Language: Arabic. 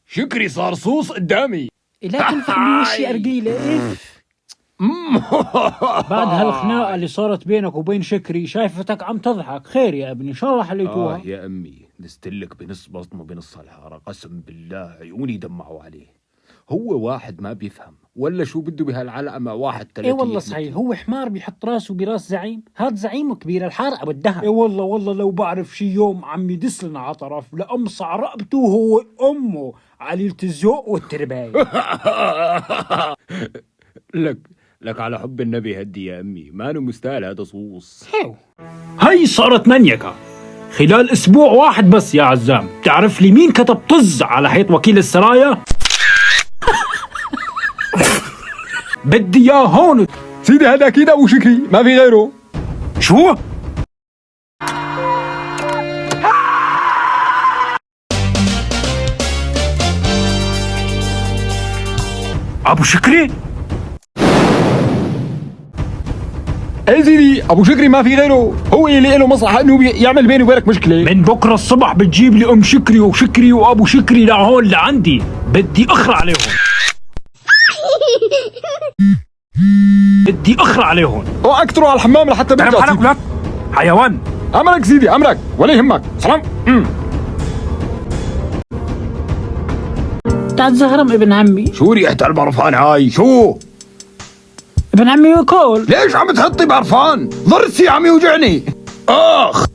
شكري صار صوص قدامي. لا تنفخ بوشي أرجيلة. بعد هالخناقة اللي صارت بينك وبين شكري شايفتك عم تضحك. خير يا ابني، إن شاء الله حليتوها. يا أمي نزتلك بنص بطنه بنص الحارة، قسم بالله عيوني دمعوا عليه. هو واحد ما بيفهم ولا شو بده بهالعلقة مع واحد 30. والله صحيح، هو حمار بيحط راسه براس زعيم. هاد زعيم كبير الحارة أبو الدهب. والله لو بعرف شي يوم عم يدس لنا على طرف لأمصع رقبته هو أمه عليلة الذوق والترباية. لك على حب النبي هدي يا أمي، ما أنا مستاهل هذا صوص. هاي صارت منيكة خلال أسبوع واحد بس يا عزام. تعرف لي مين كتب طز على حيط وكيل السرايا؟ بدي اياه هون. سيدي هذا أكيد أبو شكري، ما في غيره. شو؟ أبو شكري؟ اي سيدي ابو شكري ما في غيره، هو اللي له مصلحه انه يعمل بيني وبينك مشكله. من بكره الصبح بتجيب لي ام شكري وشكري وابو شكري لهون لعندي، بدي اخرع عليهم. بدي اخرع عليهم. واكثروا على الحمام لحتى برجع. حالك لك حيوان. امرك سيدي امرك ولا يهمك. سلام. تعال زهرم ابن عمي. شو ريحة البرفان هاي؟ شو؟ ابن عمي وكول. ليش عم تحطي برفان؟ ضرسي عم يوجعني. اخ